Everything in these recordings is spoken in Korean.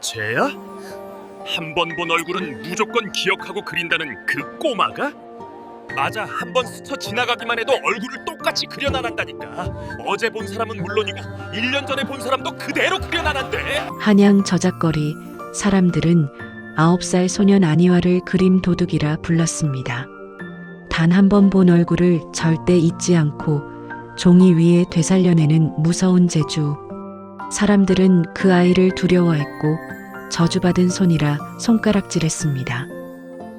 쟤야? 한 번 본 얼굴은 무조건 기억하고 그린다는 그 꼬마가? 맞아, 한 번 스쳐 지나가기만 해도 얼굴을 똑같이 그려나간다니까. 어제 본 사람은 물론이고 1년 전에 본 사람도 그대로 그려나간대. 한양 저작거리 사람들은 9살 소년 안희화를 그림 도둑이라 불렀습니다. 단 한 번 본 얼굴을 절대 잊지 않고 종이 위에 되살려내는 무서운 재주. 사람들은 그 아이를 두려워했고 저주받은 손이라 손가락질했습니다.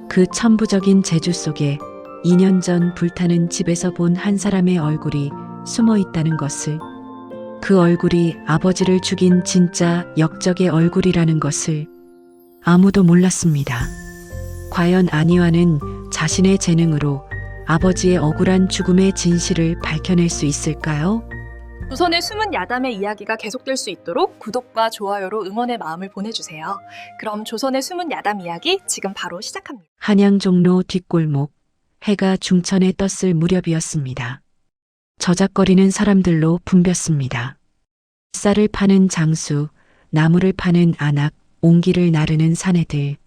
그 천부적인 재주 속에 2년 전 불타는 집에서 본 한 사람의 얼굴이 숨어 있다는 것을, 그 얼굴이 아버지를 죽인 진짜 역적의 얼굴이라는 것을 아무도 몰랐습니다. 과연 안희화는 자신의 재능으로 아버지의 억울한 죽음의 진실을 밝혀낼 수 있을까요? 조선의 숨은 야담의 이야기가 계속될 수 있도록 구독과 좋아요로 응원의 마음을 보내주세요. 그럼 조선의 숨은 야담 이야기 지금 바로 시작합니다. 한양 종로 뒷골목, 해가 중천에 떴을 무렵이었습니다. 저작거리는 사람들로 붐볐습니다. 쌀을 파는 장수, 나무를 파는 안악, 옹기를 나르는 사내들.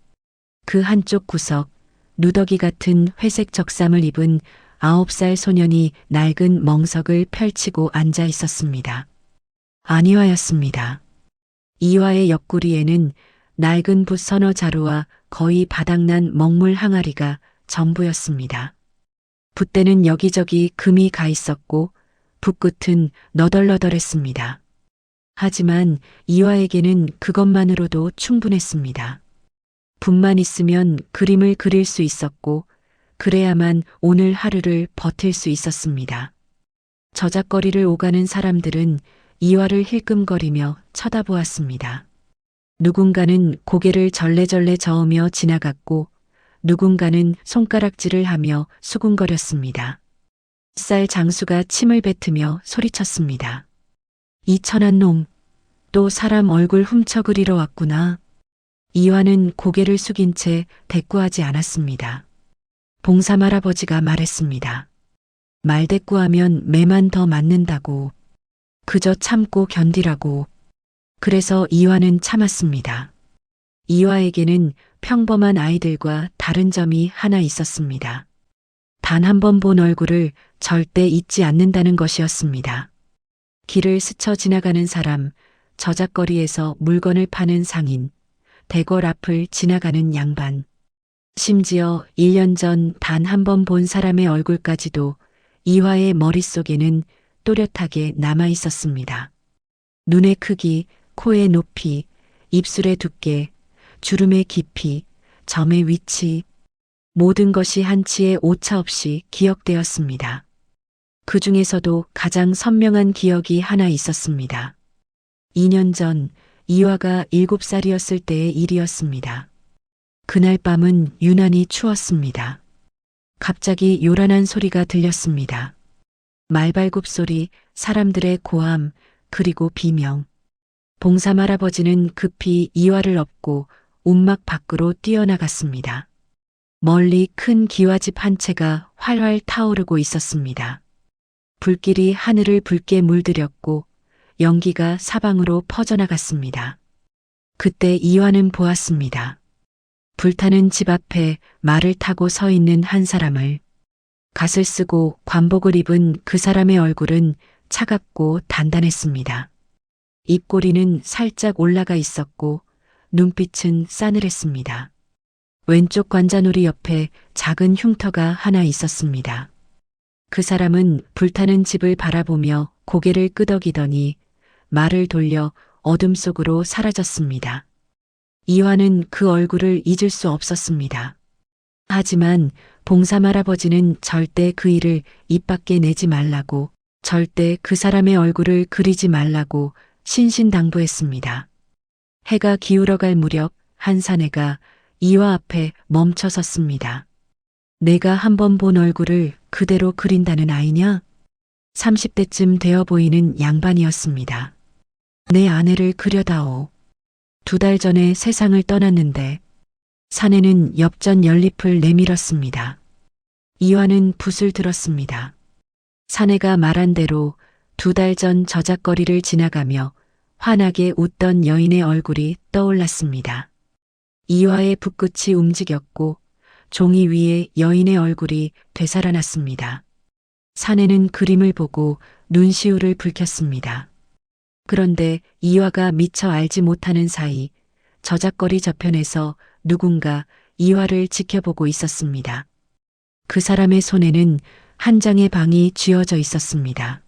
그 한쪽 구석, 누더기 같은 회색 적삼을 입은 9살 소년이 낡은 멍석을 펼치고 앉아 있었습니다. 안희화였습니다. 이화의 옆구리에는 낡은 붓 서너 자루와 거의 바닥난 먹물 항아리가 전부였습니다. 붓대는 여기저기 금이 가 있었고 붓끝은 너덜너덜했습니다. 하지만 이화에게는 그것만으로도 충분했습니다. 붓만 있으면 그림을 그릴 수 있었고 그래야만 오늘 하루를 버틸 수 있었습니다. 저작거리를 오가는 사람들은 이화를 힐끔거리며 쳐다보았습니다. 누군가는 고개를 절레절레 저으며 지나갔고 누군가는 손가락질을 하며 수군거렸습니다. 쌀 장수가 침을 뱉으며 소리쳤습니다. 이 천한 놈, 또 사람 얼굴 훔쳐 그리러 왔구나. 이화는 고개를 숙인 채 대꾸하지 않았습니다. 봉삼 할아버지가 말했습니다. 말대꾸하면 매만 더 맞는다고. 그저 참고 견디라고. 그래서 이화는 참았습니다. 이화에게는 평범한 아이들과 다른 점이 하나 있었습니다. 단 한 번 본 얼굴을 절대 잊지 않는다는 것이었습니다. 길을 스쳐 지나가는 사람, 저작거리에서 물건을 파는 상인, 대궐 앞을 지나가는 양반, 심지어 1년 전 단 한 번 본 사람의 얼굴까지도 이화의 머릿속에는 또렷하게 남아 있었습니다. 눈의 크기, 코의 높이, 입술의 두께, 주름의 깊이, 점의 위치, 모든 것이 한치의 오차 없이 기억되었습니다. 그 중에서도 가장 선명한 기억이 하나 있었습니다. 2년 전 이화가 7살이었을 때의 일이었습니다. 그날 밤은 유난히 추웠습니다. 갑자기 요란한 소리가 들렸습니다. 말발굽 소리, 사람들의 고함, 그리고 비명. 봉삼 할아버지는 급히 이화를 업고 움막 밖으로 뛰어나갔습니다. 멀리 큰 기와집 한 채가 활활 타오르고 있었습니다. 불길이 하늘을 붉게 물들였고 연기가 사방으로 퍼져나갔습니다. 그때 이화는 보았습니다. 불타는 집 앞에 말을 타고 서 있는 한 사람을. 갓을 쓰고 관복을 입은 그 사람의 얼굴은 차갑고 단단했습니다. 입꼬리는 살짝 올라가 있었고 눈빛은 싸늘했습니다. 왼쪽 관자놀이 옆에 작은 흉터가 하나 있었습니다. 그 사람은 불타는 집을 바라보며 고개를 끄덕이더니 말을 돌려 어둠 속으로 사라졌습니다. 이화는 그 얼굴을 잊을 수 없었습니다. 하지만 봉삼 할아버지는 절대 그 일을 입 밖에 내지 말라고, 절대 그 사람의 얼굴을 그리지 말라고 신신당부했습니다. 해가 기울어갈 무렵 한 사내가 이화 앞에 멈춰 섰습니다. 내가 한 번 본 얼굴을 그대로 그린다는 아이냐? 30대쯤 되어 보이는 양반이었습니다. 내 아내를 그려다오. 2달 전에 세상을 떠났는데. 사내는 엽전 연잎을 내밀었습니다. 이화는 붓을 들었습니다. 사내가 말한 대로 2달 전 저작거리를 지나가며 환하게 웃던 여인의 얼굴이 떠올랐습니다. 이화의 붓끝이 움직였고 종이 위에 여인의 얼굴이 되살아났습니다. 사내는 그림을 보고 눈시울을 붉혔습니다. 그런데 이화가 미처 알지 못하는 사이 저작거리 저편에서 누군가 이화를 지켜보고 있었습니다. 그 사람의 손에는 한 장의 방이 쥐어져 있었습니다.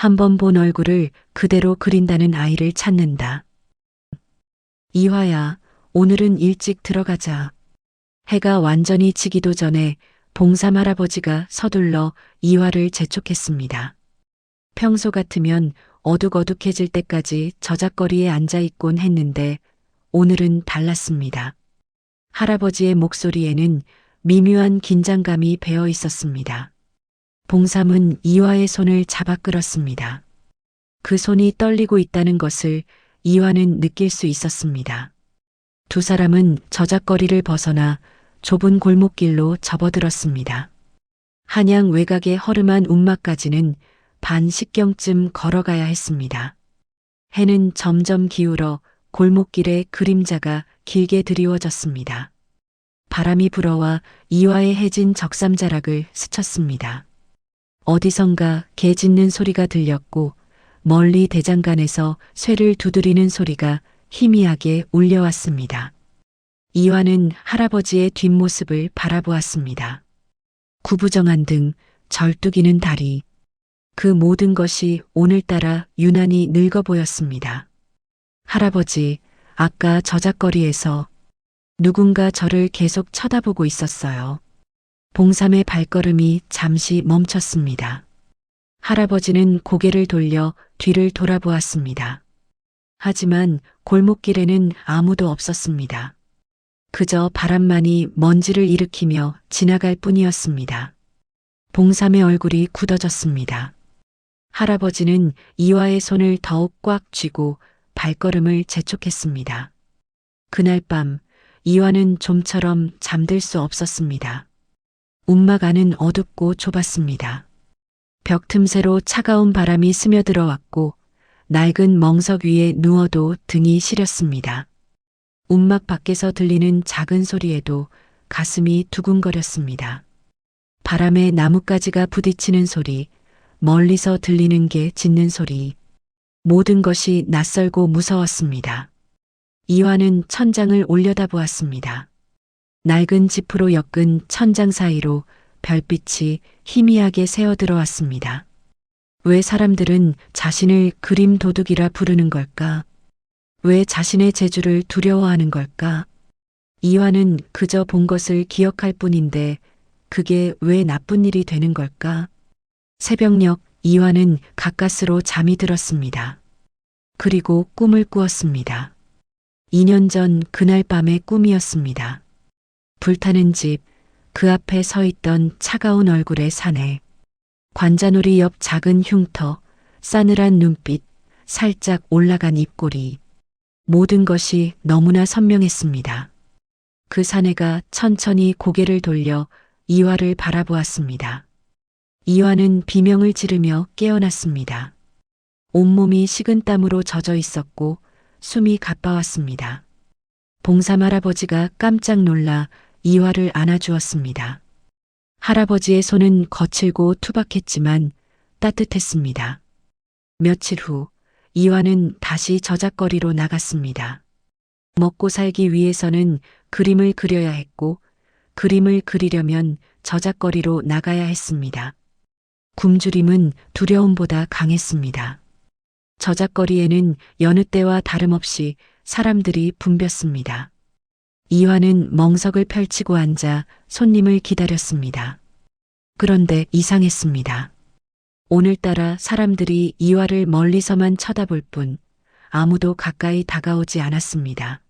한 번 본 얼굴을 그대로 그린다는 아이를 찾는다. 이화야, 오늘은 일찍 들어가자. 해가 완전히 지기도 전에 봉삼 할아버지가 서둘러 이화를 재촉했습니다. 평소 같으면 어둑어둑해질 때까지 저작거리에 앉아있곤 했는데 오늘은 달랐습니다. 할아버지의 목소리에는 미묘한 긴장감이 배어 있었습니다. 봉삼은 이화의 손을 잡아 끌었습니다. 그 손이 떨리고 있다는 것을 이화는 느낄 수 있었습니다. 두 사람은 저작거리를 벗어나 좁은 골목길로 접어들었습니다. 한양 외곽의 허름한 움막까지는 반 십경쯤 걸어가야 했습니다. 해는 점점 기울어 골목길의 그림자가 길게 드리워졌습니다. 바람이 불어와 이화의 해진 적삼자락을 스쳤습니다. 어디선가 개 짖는 소리가 들렸고 멀리 대장간에서 쇠를 두드리는 소리가 희미하게 울려왔습니다. 이화는 할아버지의 뒷모습을 바라보았습니다. 구부정한 등, 절뚝이는 다리. 그 모든 것이 오늘따라 유난히 늙어 보였습니다. 할아버지, 아까 저작거리에서 누군가 저를 계속 쳐다보고 있었어요. 봉삼의 발걸음이 잠시 멈췄습니다. 할아버지는 고개를 돌려 뒤를 돌아보았습니다. 하지만 골목길에는 아무도 없었습니다. 그저 바람만이 먼지를 일으키며 지나갈 뿐이었습니다. 봉삼의 얼굴이 굳어졌습니다. 할아버지는 이화의 손을 더욱 꽉 쥐고 발걸음을 재촉했습니다. 그날 밤 이화는 좀처럼 잠들 수 없었습니다. 움막 안은 어둡고 좁았습니다. 벽 틈새로 차가운 바람이 스며들어 왔고 낡은 멍석 위에 누워도 등이 시렸습니다. 움막 밖에서 들리는 작은 소리에도 가슴이 두근거렸습니다. 바람에 나뭇가지가 부딪히는 소리, 멀리서 들리는 게 짖는 소리, 모든 것이 낯설고 무서웠습니다. 이화는 천장을 올려다보았습니다. 낡은 지프로 엮은 천장 사이로 별빛이 희미하게 새어 들어왔습니다. 왜 사람들은 자신을 그림 도둑이라 부르는 걸까? 왜 자신의 재주를 두려워하는 걸까? 이화는 그저 본 것을 기억할 뿐인데 그게 왜 나쁜 일이 되는 걸까? 새벽녘 이화는 가까스로 잠이 들었습니다. 그리고 꿈을 꾸었습니다. 2년 전 그날 밤의 꿈이었습니다. 불타는 집, 그 앞에 서 있던 차가운 얼굴의 사내, 관자놀이 옆 작은 흉터, 싸늘한 눈빛, 살짝 올라간 입꼬리, 모든 것이 너무나 선명했습니다. 그 사내가 천천히 고개를 돌려 이화를 바라보았습니다. 이화는 비명을 지르며 깨어났습니다. 온몸이 식은땀으로 젖어 있었고 숨이 가빠왔습니다. 봉삼 할아버지가 깜짝 놀라 이화를 안아주었습니다. 할아버지의 손은 거칠고 투박했지만 따뜻했습니다. 며칠 후 이화는 다시 저작거리로 나갔습니다. 먹고 살기 위해서는 그림을 그려야 했고 그림을 그리려면 저작거리로 나가야 했습니다. 굶주림은 두려움보다 강했습니다. 저작거리에는 여느 때와 다름없이 사람들이 붐볐습니다. 이화는 멍석을 펼치고 앉아 손님을 기다렸습니다. 그런데 이상했습니다. 오늘따라 사람들이 이화를 멀리서만 쳐다볼 뿐 아무도 가까이 다가오지 않았습니다.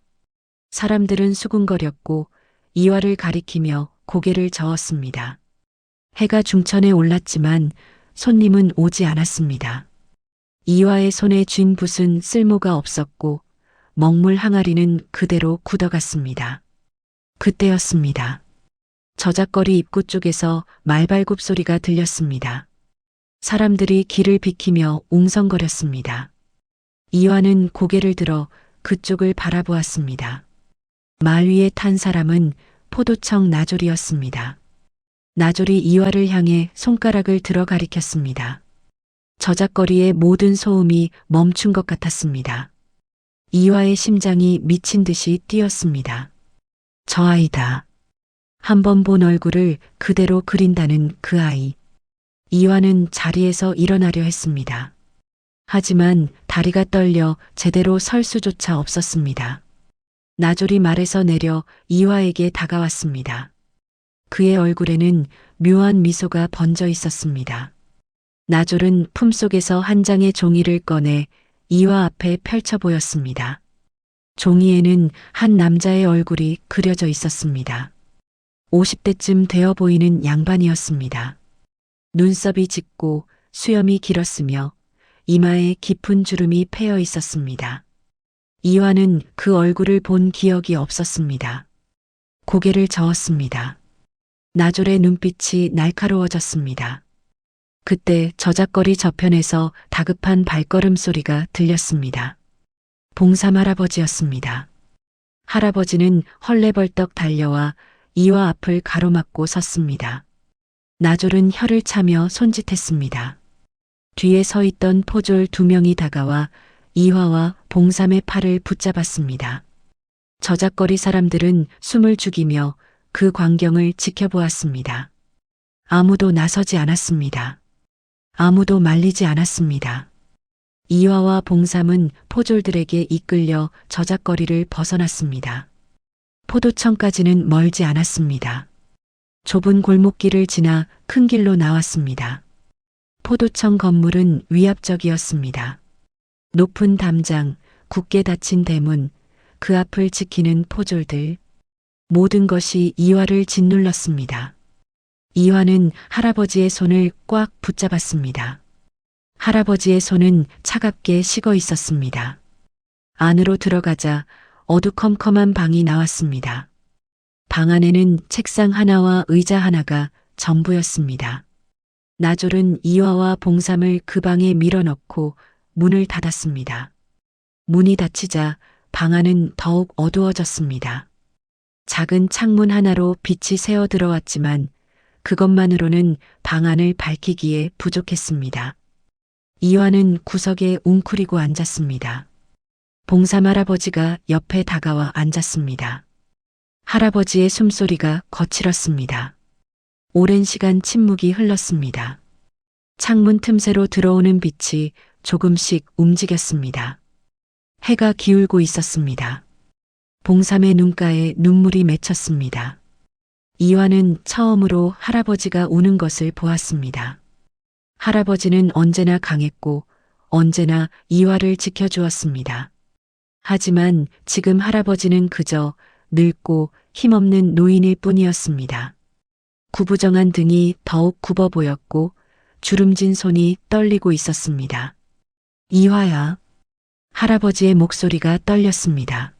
사람들은 수군거렸고 이화를 가리키며 고개를 저었습니다. 해가 중천에 올랐지만 손님은 오지 않았습니다. 이화의 손에 쥔 붓은 쓸모가 없었고 먹물 항아리는 그대로 굳어갔습니다. 그때였습니다. 저작거리 입구 쪽에서 말발굽 소리가 들렸습니다. 사람들이 길을 비키며 웅성거렸습니다. 이화는 고개를 들어 그쪽을 바라보았습니다. 말 위에 탄 사람은 포도청 나졸이었습니다. 나졸이 이화를 향해 손가락을 들어 가리켰습니다. 저작거리의 모든 소음이 멈춘 것 같았습니다. 이화의 심장이 미친 듯이 뛰었습니다. 저 아이다. 한 번 본 얼굴을 그대로 그린다는 그 아이. 이화는 자리에서 일어나려 했습니다. 하지만 다리가 떨려 제대로 설 수조차 없었습니다. 나졸이 말에서 내려 이화에게 다가왔습니다. 그의 얼굴에는 묘한 미소가 번져 있었습니다. 나졸은 품속에서 한 장의 종이를 꺼내 이화 앞에 펼쳐 보였습니다. 종이에는 한 남자의 얼굴이 그려져 있었습니다. 50대쯤 되어 보이는 양반이었습니다. 눈썹이 짙고 수염이 길었으며 이마에 깊은 주름이 패여 있었습니다. 이화는 그 얼굴을 본 기억이 없었습니다. 고개를 저었습니다. 나졸의 눈빛이 날카로워졌습니다. 그때 저작거리 저편에서 다급한 발걸음 소리가 들렸습니다. 봉삼 할아버지였습니다. 할아버지는 헐레벌떡 달려와 이화 앞을 가로막고 섰습니다. 나졸은 혀를 차며 손짓했습니다. 뒤에 서 있던 포졸 2명이 다가와 이화와 봉삼의 팔을 붙잡았습니다. 저작거리 사람들은 숨을 죽이며 그 광경을 지켜보았습니다. 아무도 나서지 않았습니다. 아무도 말리지 않았습니다. 이화와 봉삼은 포졸들에게 이끌려 저작거리를 벗어났습니다. 포도청까지는 멀지 않았습니다. 좁은 골목길을 지나 큰 길로 나왔습니다. 포도청 건물은 위압적이었습니다. 높은 담장, 굳게 닫힌 대문, 그 앞을 지키는 포졸들, 모든 것이 이화를 짓눌렀습니다. 이화는 할아버지의 손을 꽉 붙잡았습니다. 할아버지의 손은 차갑게 식어 있었습니다. 안으로 들어가자 어두컴컴한 방이 나왔습니다. 방 안에는 책상 하나와 의자 하나가 전부였습니다. 나졸은 이화와 봉삼을 그 방에 밀어넣고 문을 닫았습니다. 문이 닫히자 방 안은 더욱 어두워졌습니다. 작은 창문 하나로 빛이 새어 들어왔지만 그것만으로는 방 안을 밝히기에 부족했습니다. 이화는 구석에 웅크리고 앉았습니다. 봉삼 할아버지가 옆에 다가와 앉았습니다. 할아버지의 숨소리가 거칠었습니다. 오랜 시간 침묵이 흘렀습니다. 창문 틈새로 들어오는 빛이 조금씩 움직였습니다. 해가 기울고 있었습니다. 봉삼의 눈가에 눈물이 맺혔습니다. 이화는 처음으로 할아버지가 우는 것을 보았습니다. 할아버지는 언제나 강했고 언제나 이화를 지켜주었습니다. 하지만 지금 할아버지는 그저 늙고 힘없는 노인일 뿐이었습니다. 구부정한 등이 더욱 굽어 보였고 주름진 손이 떨리고 있었습니다. 이화야. 할아버지의 목소리가 떨렸습니다.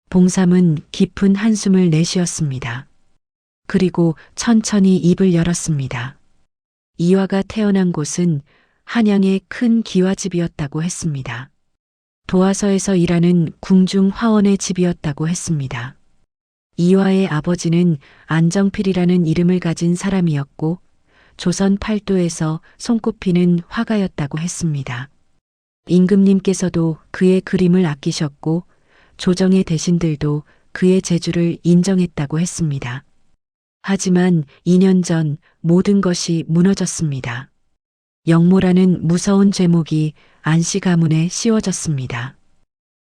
봉삼은 깊은 한숨을 내쉬었습니다. 그리고 천천히 입을 열었습니다. 이화가 태어난 곳은 한양의 큰 기와집이었다고 했습니다. 도화서에서 일하는 궁중 화원의 집이었다고 했습니다. 이화의 아버지는 안정필이라는 이름을 가진 사람이었고 조선 팔도에서 손꼽히는 화가였다고 했습니다. 임금님께서도 그의 그림을 아끼셨고 조정의 대신들도 그의 재주를 인정했다고 했습니다. 하지만 2년 전 모든 것이 무너졌습니다. 영모라는 무서운 죄목이 안씨 가문에 씌워졌습니다.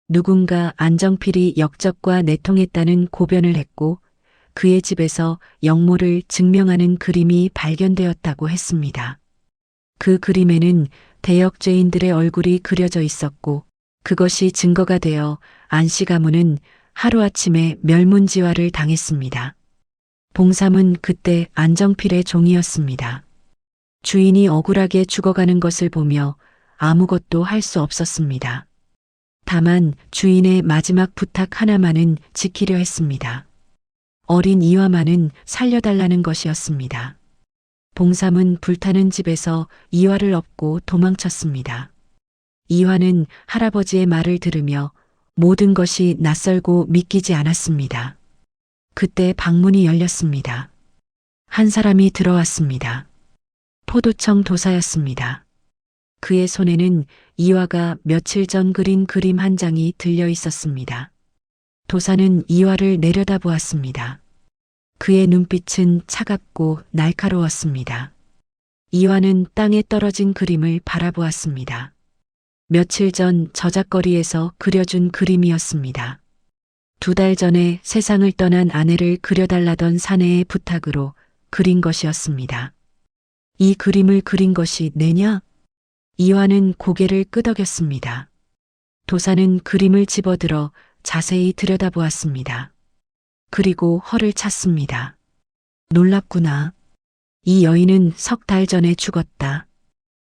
누군가 안정필이 역적과 내통했다는 고변을 했고 그의 집에서 영모를 증명하는 그림이 발견되었다고 했습니다. 그 그림에는 대역죄인들의 얼굴이 그려져 있었고 그것이 증거가 되어 안씨 가문은 하루아침에 멸문지화를 당했습니다. 봉삼은 그때 안정필의 종이었습니다. 주인이 억울하게 죽어가는 것을 보며 아무것도 할 수 없었습니다. 다만 주인의 마지막 부탁 하나만은 지키려 했습니다. 어린 이화만은 살려달라는 것이었습니다. 봉삼은 불타는 집에서 이화를 업고 도망쳤습니다. 이화는 할아버지의 말을 들으며 모든 것이 낯설고 믿기지 않았습니다. 그때 방문이 열렸습니다. 한 사람이 들어왔습니다. 포도청 도사였습니다. 그의 손에는 이화가 며칠 전 그린 그림 한 장이 들려 있었습니다. 도사는 이화를 내려다보았습니다. 그의 눈빛은 차갑고 날카로웠습니다. 이화는 땅에 떨어진 그림을 바라보았습니다. 며칠 전 저작거리에서 그려준 그림이었습니다. 2달 전에 세상을 떠난 아내를 그려달라던 사내의 부탁으로 그린 것이었습니다. 이 그림을 그린 것이 내냐? 이화는 고개를 끄덕였습니다. 도사는 그림을 집어들어 자세히 들여다보았습니다. 그리고 허를 찼습니다. 놀랍구나. 이 여인은 3달 전에 죽었다.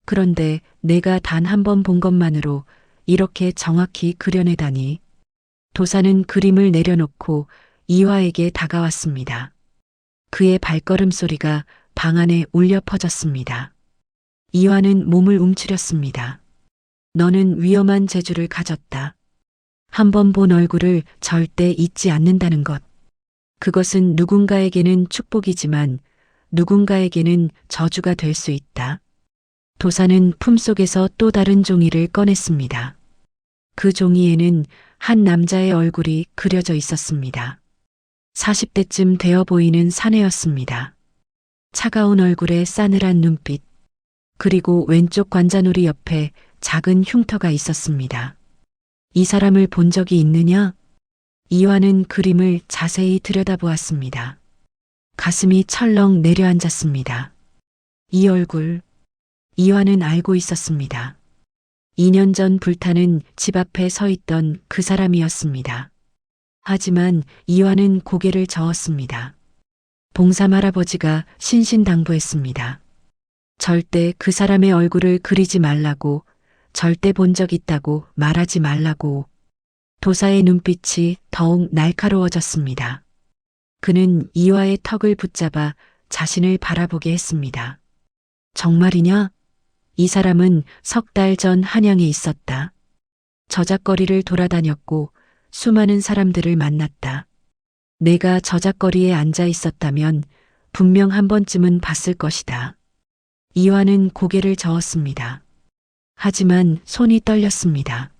그런데 내가 단 한 번 본 것만으로 이렇게 정확히 그려내다니. 도사는 그림을 내려놓고 이화에게 다가왔습니다. 그의 발걸음 소리가 방 안에 울려 퍼졌습니다. 이화는 몸을 움츠렸습니다. 너는 위험한 재주를 가졌다. 한 번 본 얼굴을 절대 잊지 않는다는 것. 그것은 누군가에게는 축복이지만 누군가에게는 저주가 될 수 있다. 도사는 품속에서 또 다른 종이를 꺼냈습니다. 그 종이에는 한 남자의 얼굴이 그려져 있었습니다. 40대쯤 되어 보이는 사내였습니다. 차가운 얼굴에 싸늘한 눈빛, 그리고 왼쪽 관자놀이 옆에 작은 흉터가 있었습니다. 이 사람을 본 적이 있느냐? 이화는 그림을 자세히 들여다보았습니다. 가슴이 철렁 내려앉았습니다. 이 얼굴, 이화는 알고 있었습니다. 2년 전 불타는 집 앞에 서 있던 그 사람이었습니다. 하지만 이화는 고개를 저었습니다. 봉삼 할아버지가 신신당부했습니다. 절대 그 사람의 얼굴을 그리지 말라고, 절대 본 적 있다고 말하지 말라고. 도사의 눈빛이 더욱 날카로워졌습니다. 그는 이화의 턱을 붙잡아 자신을 바라보게 했습니다. 정말이냐? 이 사람은 3달 전 한양에 있었다. 저작거리를 돌아다녔고 수많은 사람들을 만났다. 내가 저작거리에 앉아 있었다면 분명 한 번쯤은 봤을 것이다. 이화는 고개를 저었습니다. 하지만 손이 떨렸습니다.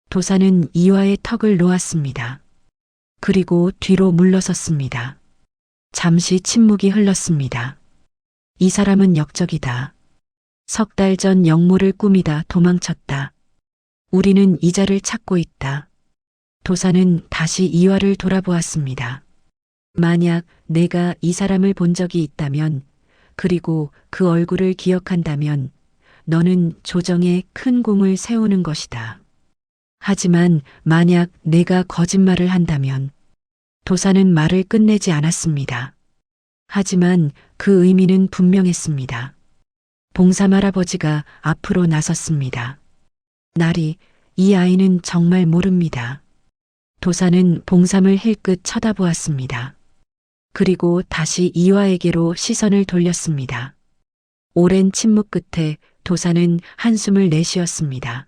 도사는 이화의 턱을 놓았습니다. 그리고 뒤로 물러섰습니다. 잠시 침묵이 흘렀습니다. 이 사람은 역적이다. 3달 전 역모를 꾸미다 도망쳤다. 우리는 이자를 찾고 있다. 도사는 다시 이화를 돌아보았습니다. 만약 내가 이 사람을 본 적이 있다면, 그리고 그 얼굴을 기억한다면 너는 조정에 큰 공을 세우는 것이다. 하지만 만약 내가 거짓말을 한다면. 도사는 말을 끝내지 않았습니다. 하지만 그 의미는 분명했습니다. 봉삼 할아버지가 앞으로 나섰습니다. 나리, 이 아이는 정말 모릅니다. 도사는 봉삼을 힐끗 쳐다보았습니다. 그리고 다시 이화에게로 시선을 돌렸습니다. 오랜 침묵 끝에 도사는 한숨을 내쉬었습니다.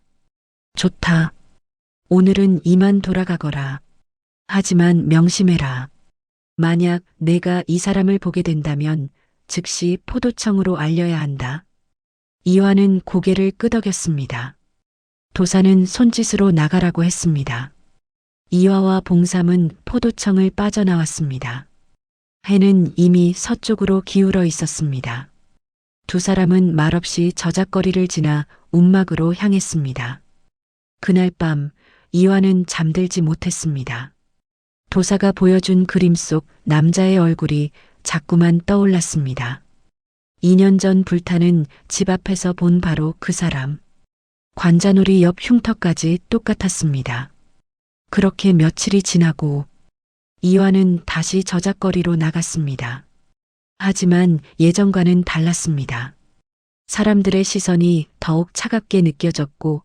좋다. 오늘은 이만 돌아가거라. 하지만 명심해라. 만약 내가 이 사람을 보게 된다면 즉시 포도청으로 알려야 한다. 이화는 고개를 끄덕였습니다. 도사는 손짓으로 나가라고 했습니다. 이화와 봉삼은 포도청을 빠져나왔습니다. 해는 이미 서쪽으로 기울어 있었습니다. 두 사람은 말없이 저작거리를 지나 움막으로 향했습니다. 그날 밤 이화는 잠들지 못했습니다. 도사가 보여준 그림 속 남자의 얼굴이 자꾸만 떠올랐습니다. 2년 전 불타는 집 앞에서 본 바로 그 사람. 관자놀이 옆 흉터까지 똑같았습니다. 그렇게 며칠이 지나고 이화는 다시 저작거리로 나갔습니다. 하지만 예전과는 달랐습니다. 사람들의 시선이 더욱 차갑게 느껴졌고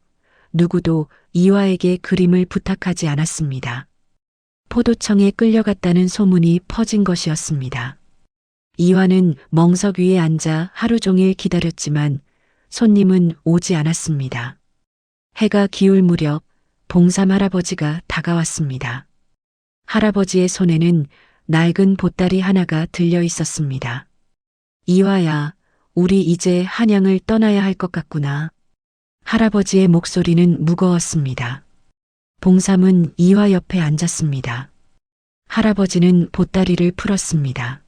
누구도 이화에게 그림을 부탁하지 않았습니다. 포도청에 끌려갔다는 소문이 퍼진 것이었습니다. 이화는 멍석 위에 앉아 하루 종일 기다렸지만 손님은 오지 않았습니다. 해가 기울 무렵 봉삼 할아버지가 다가왔습니다. 할아버지의 손에는 낡은 보따리 하나가 들려 있었습니다. 이화야, 우리 이제 한양을 떠나야 할 것 같구나. 할아버지의 목소리는 무거웠습니다. 봉삼은 이화 옆에 앉았습니다. 할아버지는 보따리를 풀었습니다.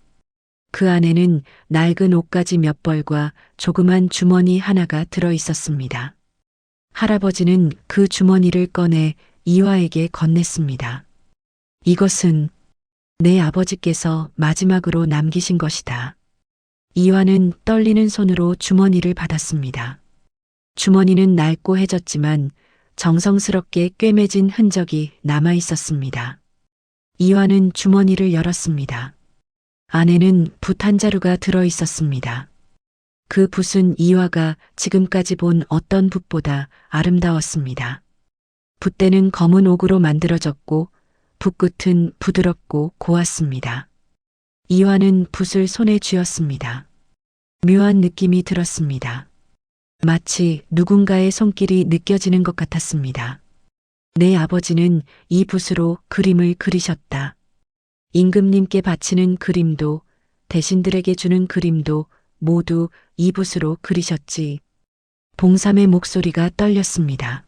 그 안에는 낡은 옷가지 몇 벌과 조그만 주머니 하나가 들어 있었습니다. 할아버지는 그 주머니를 꺼내 이화에게 건넸습니다. 이것은 내 아버지께서 마지막으로 남기신 것이다. 이화는 떨리는 손으로 주머니를 받았습니다. 주머니는 낡고 해졌지만 정성스럽게 꿰매진 흔적이 남아 있었습니다. 이화는 주머니를 열었습니다. 안에는 붓 한 자루가 들어 있었습니다. 그 붓은 이화가 지금까지 본 어떤 붓보다 아름다웠습니다. 붓대는 검은 옥으로 만들어졌고 붓끝은 부드럽고 고왔습니다. 이화는 붓을 손에 쥐었습니다. 묘한 느낌이 들었습니다. 마치 누군가의 손길이 느껴지는 것 같았습니다. 내 아버지는 이 붓으로 그림을 그리셨다. 임금님께 바치는 그림도 대신들에게 주는 그림도 모두 이 붓으로 그리셨지. 봉삼의 목소리가 떨렸습니다.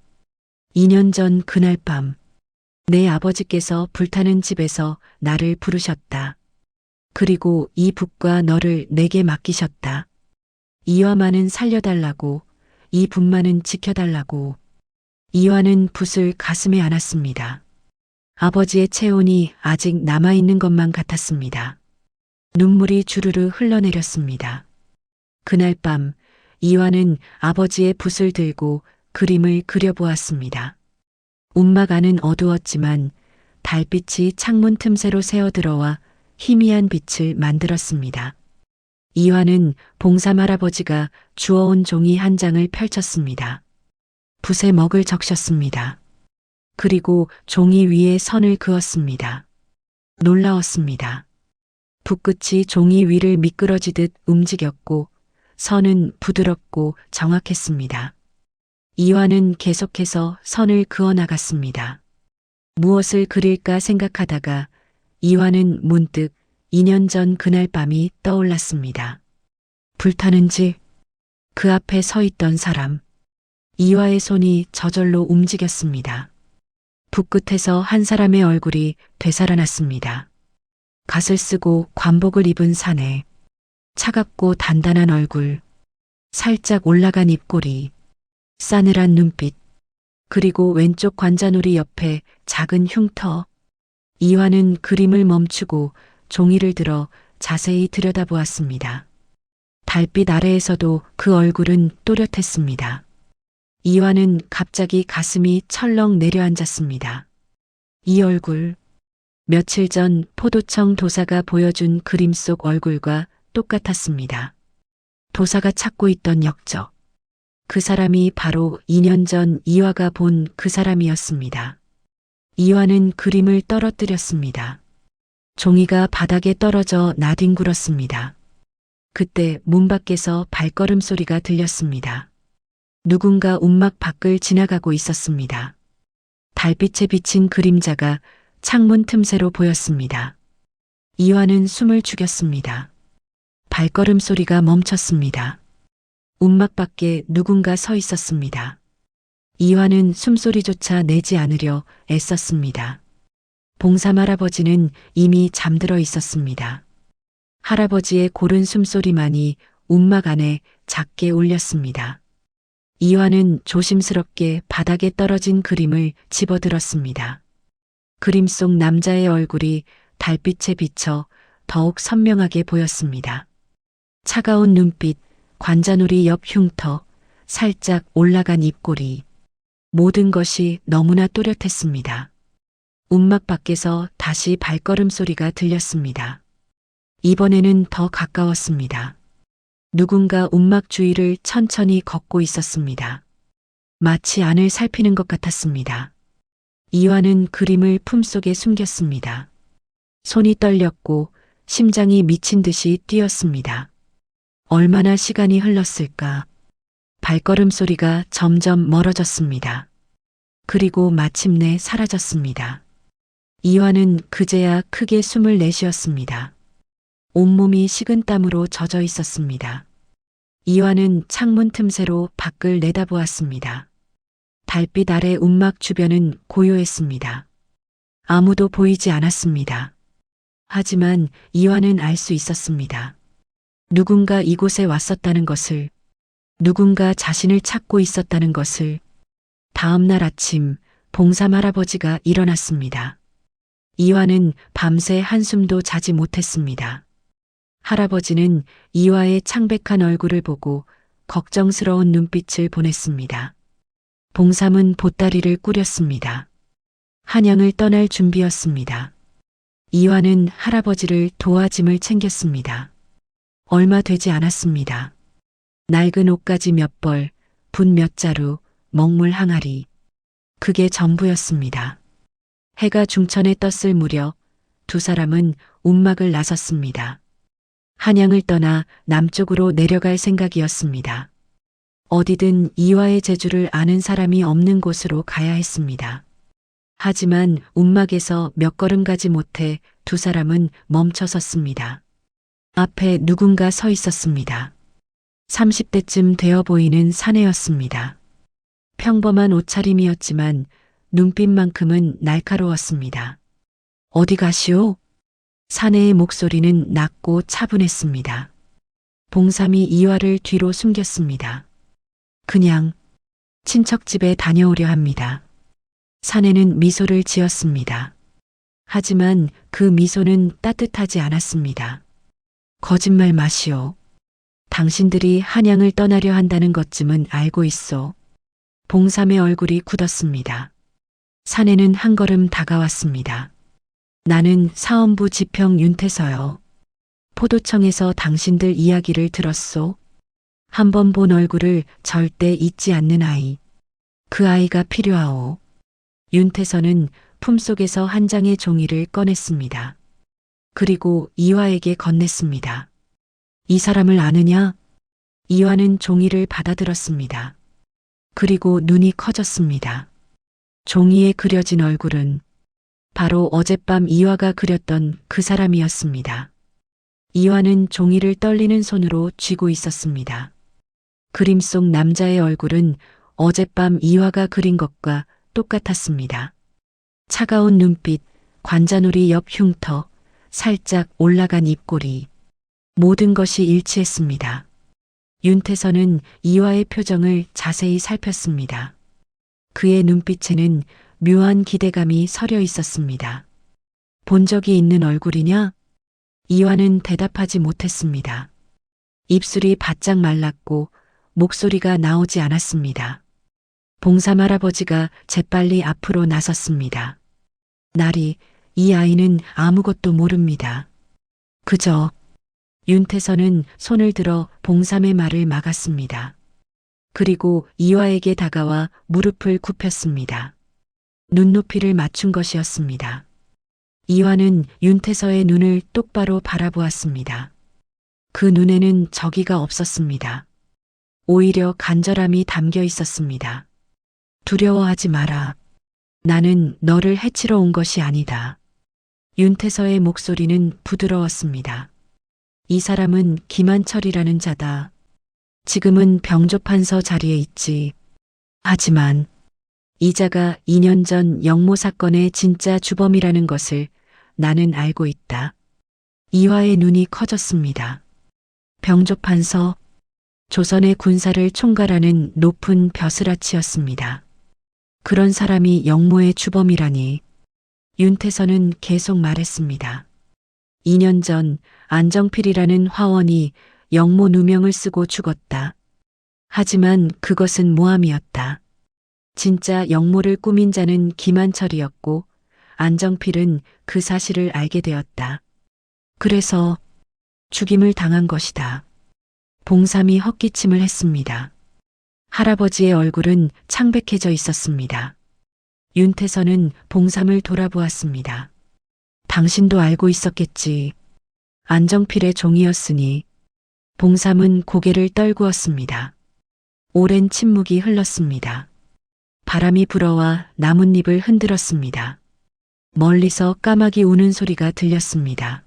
2년 전 그날 밤 내 아버지께서 불타는 집에서 나를 부르셨다. 그리고 이 붓과 너를 내게 맡기셨다. 이화만은 살려달라고, 이 붓만은 지켜달라고. 이화는 붓을 가슴에 안았습니다. 아버지의 체온이 아직 남아있는 것만 같았습니다. 눈물이 주르르 흘러내렸습니다. 그날 밤 이화는 아버지의 붓을 들고 그림을 그려보았습니다. 움막 안은 어두웠지만 달빛이 창문 틈새로 새어들어와 희미한 빛을 만들었습니다. 이화는 봉삼 할아버지가 주워온 종이 한 장을 펼쳤습니다. 붓에 먹을 적셨습니다. 그리고 종이 위에 선을 그었습니다. 놀라웠습니다. 붓끝이 종이 위를 미끄러지듯 움직였고 선은 부드럽고 정확했습니다. 이화는 계속해서 선을 그어 나갔습니다. 무엇을 그릴까 생각하다가 이화는 문득 2년 전 그날 밤이 떠올랐습니다. 불타는 집, 그 앞에 서 있던 사람. 이화의 손이 저절로 움직였습니다. 붓끝에서 한 사람의 얼굴이 되살아났습니다. 갓을 쓰고 관복을 입은 사내, 차갑고 단단한 얼굴, 살짝 올라간 입꼬리, 싸늘한 눈빛, 그리고 왼쪽 관자놀이 옆에 작은 흉터. 이화는 그림을 멈추고 종이를 들어 자세히 들여다보았습니다. 달빛 아래에서도 그 얼굴은 또렷했습니다. 이화는 갑자기 가슴이 철렁 내려앉았습니다. 이 얼굴, 며칠 전 포도청 도사가 보여준 그림 속 얼굴과 똑같았습니다. 도사가 찾고 있던 역적. 그 사람이 바로 2년 전 이화가 본 그 사람이었습니다. 이화는 그림을 떨어뜨렸습니다. 종이가 바닥에 떨어져 나뒹굴었습니다. 그때 문 밖에서 발걸음 소리가 들렸습니다. 누군가 움막 밖을 지나가고 있었습니다. 달빛에 비친 그림자가 창문 틈새로 보였습니다. 이화는 숨을 죽였습니다. 발걸음 소리가 멈췄습니다. 움막 밖에 누군가 서 있었습니다. 이화는 숨소리조차 내지 않으려 애썼습니다. 봉삼 할아버지는 이미 잠들어 있었습니다. 할아버지의 고른 숨소리만이 움막 안에 작게 울렸습니다. 이화는 조심스럽게 바닥에 떨어진 그림을 집어들었습니다. 그림 속 남자의 얼굴이 달빛에 비쳐 더욱 선명하게 보였습니다. 차가운 눈빛, 관자놀이 옆 흉터, 살짝 올라간 입꼬리. 모든 것이 너무나 또렷했습니다. 움막 밖에서 다시 발걸음 소리가 들렸습니다. 이번에는 더 가까웠습니다. 누군가 움막 주위를 천천히 걷고 있었습니다. 마치 안을 살피는 것 같았습니다. 이화는 그림을 품속에 숨겼습니다. 손이 떨렸고 심장이 미친 듯이 뛰었습니다. 얼마나 시간이 흘렀을까? 발걸음 소리가 점점 멀어졌습니다. 그리고 마침내 사라졌습니다. 이화는 그제야 크게 숨을 내쉬었습니다. 온몸이 식은땀으로 젖어 있었습니다. 이화는 창문 틈새로 밖을 내다보았습니다. 달빛 아래 움막 주변은 고요했습니다. 아무도 보이지 않았습니다. 하지만 이화는 알 수 있었습니다. 누군가 이곳에 왔었다는 것을, 누군가 자신을 찾고 있었다는 것을. 다음 날 아침 봉삼 할아버지가 일어났습니다. 이화는 밤새 한숨도 자지 못했습니다. 할아버지는 이화의 창백한 얼굴을 보고 걱정스러운 눈빛을 보냈습니다. 봉삼은 보따리를 꾸렸습니다. 한양을 떠날 준비였습니다. 이화는 할아버지를 도와 짐을 챙겼습니다. 얼마 되지 않았습니다. 낡은 옷가지 몇 벌, 붓 몇 자루, 먹물 항아리. 그게 전부였습니다. 해가 중천에 떴을 무렵 두 사람은 움막을 나섰습니다. 한양을 떠나 남쪽으로 내려갈 생각이었습니다. 어디든 이화의 재주를 아는 사람이 없는 곳으로 가야 했습니다. 하지만 움막에서 몇 걸음 가지 못해 두 사람은 멈춰 섰습니다. 앞에 누군가 서 있었습니다. 30대쯤 되어 보이는 사내였습니다. 평범한 옷차림이었지만 눈빛만큼은 날카로웠습니다. 어디 가시오? 사내의 목소리는 낮고 차분했습니다. 봉삼이 이화를 뒤로 숨겼습니다. 그냥 친척집에 다녀오려 합니다. 사내는 미소를 지었습니다. 하지만 그 미소는 따뜻하지 않았습니다. 거짓말 마시오. 당신들이 한양을 떠나려 한다는 것쯤은 알고 있어. 봉삼의 얼굴이 굳었습니다. 사내는 한 걸음 다가왔습니다. 나는 사원부 지평 윤태서요. 포도청에서 당신들 이야기를 들었소. 한 번 본 얼굴을 절대 잊지 않는 아이. 그 아이가 필요하오. 윤태서는 품속에서 한 장의 종이를 꺼냈습니다. 그리고 이화에게 건넸습니다. 이 사람을 아느냐? 이화는 종이를 받아들었습니다. 그리고 눈이 커졌습니다. 종이에 그려진 얼굴은 바로 어젯밤 이화가 그렸던 그 사람이었습니다. 이화는 종이를 떨리는 손으로 쥐고 있었습니다. 그림 속 남자의 얼굴은 어젯밤 이화가 그린 것과 똑같았습니다. 차가운 눈빛, 관자놀이 옆 흉터, 살짝 올라간 입꼬리. 모든 것이 일치했습니다. 윤태서는 이화의 표정을 자세히 살폈습니다. 그의 눈빛에는 묘한 기대감이 서려 있었습니다. 본 적이 있는 얼굴이냐? 이화는 대답하지 못했습니다. 입술이 바짝 말랐고 목소리가 나오지 않았습니다. 봉삼 할아버지가 재빨리 앞으로 나섰습니다. 나리, 이 아이는 아무것도 모릅니다. 그저. 윤태서는 손을 들어 봉삼의 말을 막았습니다. 그리고 이화에게 다가와 무릎을 굽혔습니다. 눈높이를 맞춘 것이었습니다. 이화는 윤태서의 눈을 똑바로 바라보았습니다. 그 눈에는 저기가 없었습니다. 오히려 간절함이 담겨 있었습니다. 두려워하지 마라. 나는 너를 해치러 온 것이 아니다. 윤태서의 목소리는 부드러웠습니다. 이 사람은 김한철이라는 자다. 지금은 병조판서 자리에 있지. 하지만 이 자가 2년 전 영모 사건의 진짜 주범이라는 것을 나는 알고 있다. 이화의 눈이 커졌습니다. 병조판서, 조선의 군사를 총괄하는 높은 벼슬아치였습니다. 그런 사람이 영모의 주범이라니. 윤태서는 계속 말했습니다. 2년 전 안정필이라는 화원이 영모 누명을 쓰고 죽었다. 하지만 그것은 모함이었다. 진짜 영모를 꾸민 자는 김한철이었고 안정필은 그 사실을 알게 되었다. 그래서 죽임을 당한 것이다. 봉삼이 헛기침을 했습니다. 할아버지의 얼굴은 창백해져 있었습니다. 윤태서는 봉삼을 돌아보았습니다. 당신도 알고 있었겠지. 안정필의 종이었으니. 봉삼은 고개를 떨구었습니다. 오랜 침묵이 흘렀습니다. 바람이 불어와 나뭇잎을 흔들었습니다. 멀리서 까마귀 우는 소리가 들렸습니다.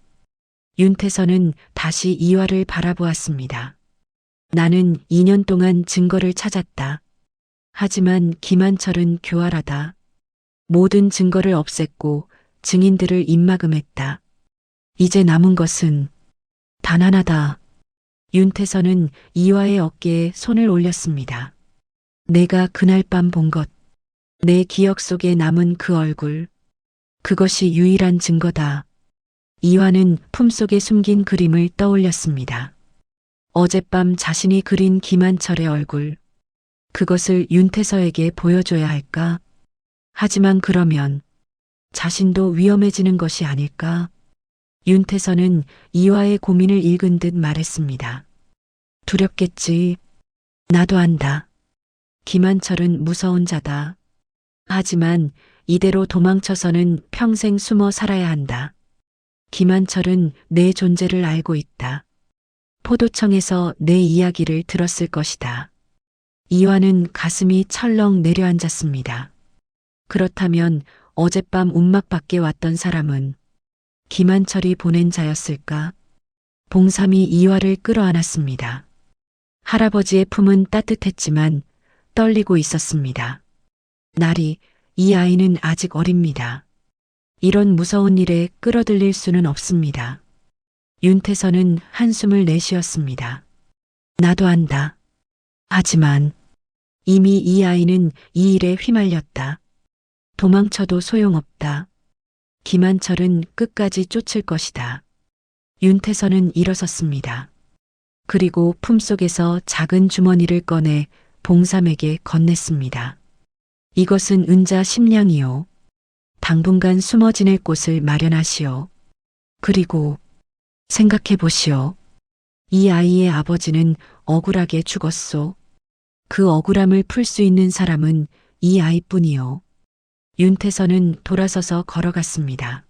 윤태선은 다시 이화를 바라보았습니다. 나는 2년 동안 증거를 찾았다. 하지만 김한철은 교활하다. 모든 증거를 없앴고 증인들을 입막음했다. 이제 남은 것은 단 하나다. 윤태선은 이화의 어깨에 손을 올렸습니다. 내가 그날 밤 본 것, 내 기억 속에 남은 그 얼굴, 그것이 유일한 증거다. 이화는 품속에 숨긴 그림을 떠올렸습니다. 어젯밤 자신이 그린 김한철의 얼굴, 그것을 윤태서에게 보여줘야 할까? 하지만 그러면 자신도 위험해지는 것이 아닐까? 윤태서는 이화의 고민을 읽은 듯 말했습니다. 두렵겠지. 나도 안다. 김한철은 무서운 자다. 하지만 이대로 도망쳐서는 평생 숨어 살아야 한다. 김한철은 내 존재를 알고 있다. 포도청에서 내 이야기를 들었을 것이다. 이화는 가슴이 철렁 내려앉았습니다. 그렇다면 어젯밤 움막 밖에 왔던 사람은 김한철이 보낸 자였을까? 봉삼이 이화를 끌어안았습니다. 할아버지의 품은 따뜻했지만 떨리고 있었습니다. 나리, 이 아이는 아직 어립니다. 이런 무서운 일에 끌어들일 수는 없습니다. 윤태선은 한숨을 내쉬었습니다. 나도 안다. 하지만 이미 이 아이는 이 일에 휘말렸다. 도망쳐도 소용없다. 김한철은 끝까지 쫓을 것이다. 윤태선은 일어섰습니다. 그리고 품속에서 작은 주머니를 꺼내 봉삼에게 건넸습니다. 이것은 은자 10냥이요. 당분간 숨어 지낼 곳을 마련하시오. 그리고 생각해 보시오. 이 아이의 아버지는 억울하게 죽었소. 그 억울함을 풀 수 있는 사람은 이 아이뿐이요. 윤태선은 돌아서서 걸어갔습니다.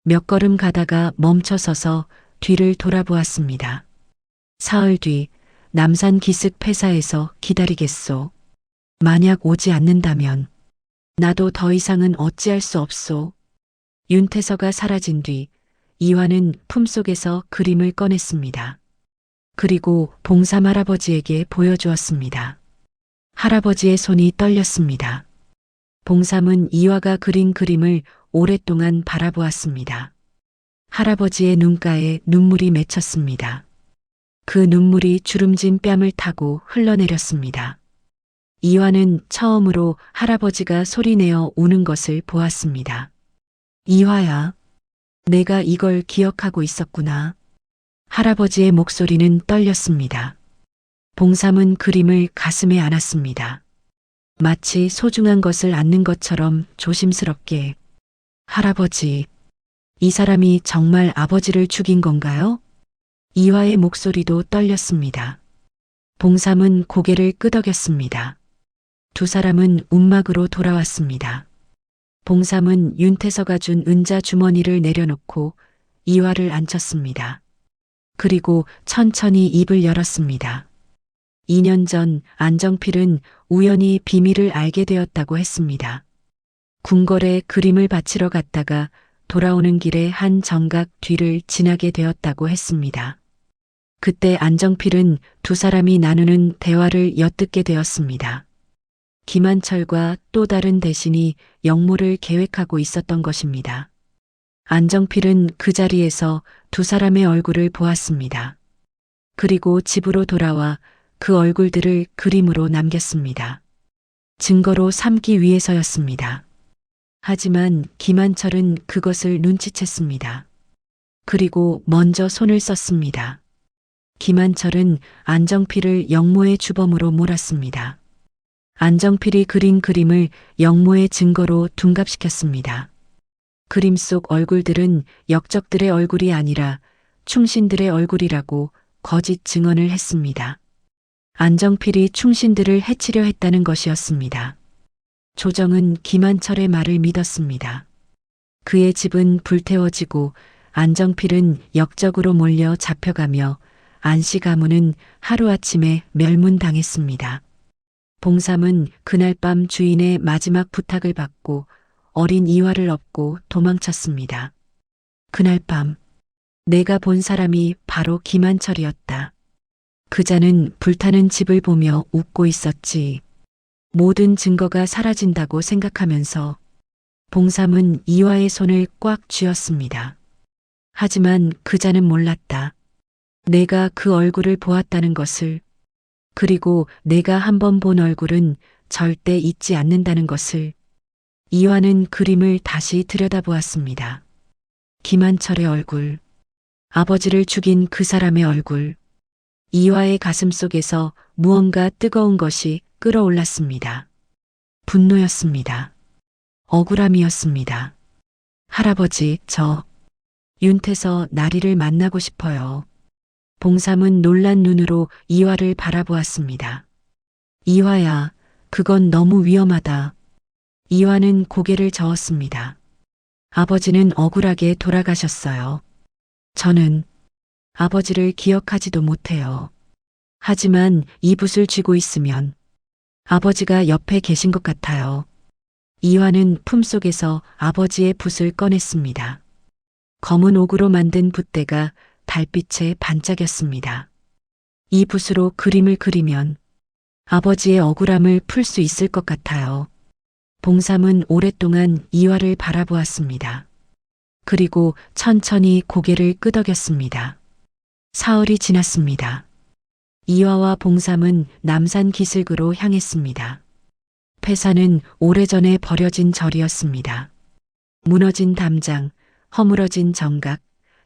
몇 걸음 가다가 멈춰서서 뒤를 돌아보았습니다. 사흘 뒤 남산 기슭 폐사에서 기다리겠소. 만약 오지 않는다면 나도 더 이상은 어찌할 수 없소. 윤태서가 사라진 뒤 이화는 품속에서 그림을 꺼냈습니다. 그리고 봉삼 할아버지에게 보여주었습니다. 할아버지의 손이 떨렸습니다. 봉삼은 이화가 그린 그림을 오랫동안 바라보았습니다. 할아버지의 눈가에 눈물이 맺혔습니다. 그 눈물이 주름진 뺨을 타고 흘러내렸습니다. 이화는 처음으로 할아버지가 소리내어 우는 것을 보았습니다. 이화야, 내가 이걸 기억하고 있었구나. 할아버지의 목소리는 떨렸습니다. 봉삼은 그림을 가슴에 안았습니다. 마치 소중한 것을 안는 것처럼 조심스럽게. 할아버지, 이 사람이 정말 아버지를 죽인 건가요? 이화의 목소리도 떨렸습니다. 봉삼은 고개를 끄덕였습니다. 두 사람은 움막으로 돌아왔습니다. 봉삼은 윤태서가 준 은자 주머니를 내려놓고 이화를 앉혔습니다. 그리고 천천히 입을 열었습니다. 2년 전 안정필은 우연히 비밀을 알게 되었다고 했습니다. 궁궐에 그림을 바치러 갔다가 돌아오는 길에 한 정각 뒤를 지나게 되었다고 했습니다. 그때 안정필은 두 사람이 나누는 대화를 엿듣게 되었습니다. 김한철과 또 다른 대신이 역모를 계획하고 있었던 것입니다. 안정필은 그 자리에서 두 사람의 얼굴을 보았습니다. 그리고 집으로 돌아와 그 얼굴들을 그림으로 남겼습니다. 증거로 삼기 위해서였습니다. 하지만 김한철은 그것을 눈치챘습니다. 그리고 먼저 손을 썼습니다. 김한철은 안정필을 역모의 주범으로 몰았습니다. 안정필이 그린 그림을 역모의 증거로 둔갑시켰습니다. 그림 속 얼굴들은 역적들의 얼굴이 아니라 충신들의 얼굴이라고 거짓 증언을 했습니다. 안정필이 충신들을 해치려 했다는 것이었습니다. 조정은 김한철의 말을 믿었습니다. 그의 집은 불태워지고 안정필은 역적으로 몰려 잡혀가며 안씨 가문은 하루아침에 멸문당했습니다. 봉삼은 그날 밤 주인의 마지막 부탁을 받고 어린 이화를 업고 도망쳤습니다. 그날 밤 내가 본 사람이 바로 김한철이었다. 그자는 불타는 집을 보며 웃고 있었지. 모든 증거가 사라진다고 생각하면서 봉삼은 이화의 손을 꽉 쥐었습니다. 하지만 그자는 몰랐다. 내가 그 얼굴을 보았다는 것을, 그리고 내가 한 번 본 얼굴은 절대 잊지 않는다는 것을. 이화는 그림을 다시 들여다보았습니다. 김한철의 얼굴, 아버지를 죽인 그 사람의 얼굴. 이화의 가슴 속에서 무언가 뜨거운 것이 끓어올랐습니다. 분노였습니다. 억울함이었습니다. 할아버지, 윤태서 나리를 만나고 싶어요. 봉삼은 놀란 눈으로 이화를 바라보았습니다. 이화야, 그건 너무 위험하다. 이화는 고개를 저었습니다. 아버지는 억울하게 돌아가셨어요. 저는 아버지를 기억하지도 못해요. 하지만 이 붓을 쥐고 있으면 아버지가 옆에 계신 것 같아요. 이화는 품속에서 아버지의 붓을 꺼냈습니다. 검은 옥으로 만든 붓대가 달빛에 반짝였습니다. 이 붓으로 그림을 그리면 아버지의 억울함을 풀 수 있을 것 같아요. 봉삼은 오랫동안 이화를 바라보았습니다. 그리고 천천히 고개를 끄덕였습니다. 사흘이 지났습니다. 이화와 봉삼은 남산 기슭으로 향했습니다. 폐사는 오래전에 버려진 절이었습니다. 무너진 담장, 허물어진 정각,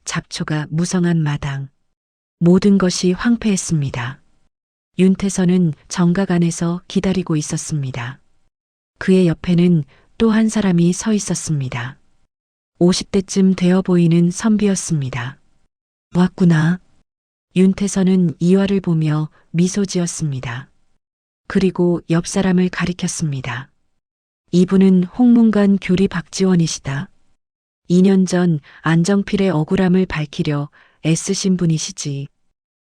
잡초가 무성한 마당. 모든 것이 황폐했습니다. 윤태서는 정각 안에서 기다리고 있었습니다. 그의 옆에는 또 한 사람이 서 있었습니다. 50대쯤 되어 보이는 선비였습니다. 왔구나. 윤태서는 이화를 보며 미소 지었습니다. 그리고 옆 사람을 가리켰습니다. 이분은 홍문관 교리 박지원이시다. 2년 전 안정필의 억울함을 밝히려 애쓰신 분이시지.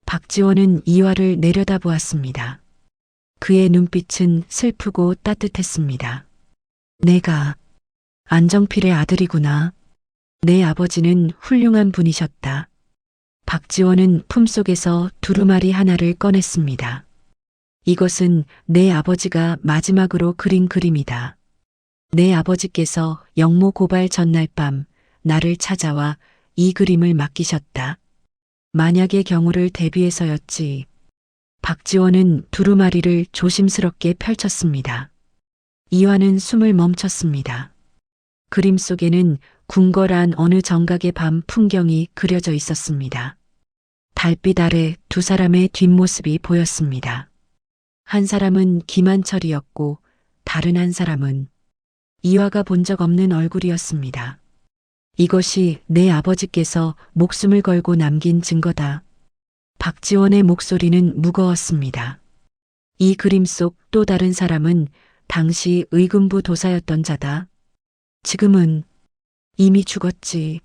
박지원은 이화를 내려다보았습니다. 그의 눈빛은 슬프고 따뜻했습니다. 내가 안정필의 아들이구나. 내 아버지는 훌륭한 분이셨다. 박지원은 품속에서 두루마리 하나를 꺼냈습니다. 이것은 내 아버지가 마지막으로 그린 그림이다. 내 아버지께서 영모 고발 전날 밤 나를 찾아와 이 그림을 맡기셨다. 만약의 경우를 대비해서였지. 박지원은 두루마리를 조심스럽게 펼쳤습니다. 이화는 숨을 멈췄습니다. 그림 속에는 궁궐한 어느 정각의 밤 풍경이 그려져 있었습니다. 달빛 아래 두 사람의 뒷모습이 보였습니다. 한 사람은 김한철이었고 다른 한 사람은 이화가 본 적 없는 얼굴이었습니다. 이것이 내 아버지께서 목숨을 걸고 남긴 증거다. 박지원의 목소리는 무거웠습니다. 이 그림 속 또 다른 사람은 당시 의금부 도사였던 자다. 지금은 이미 죽었지.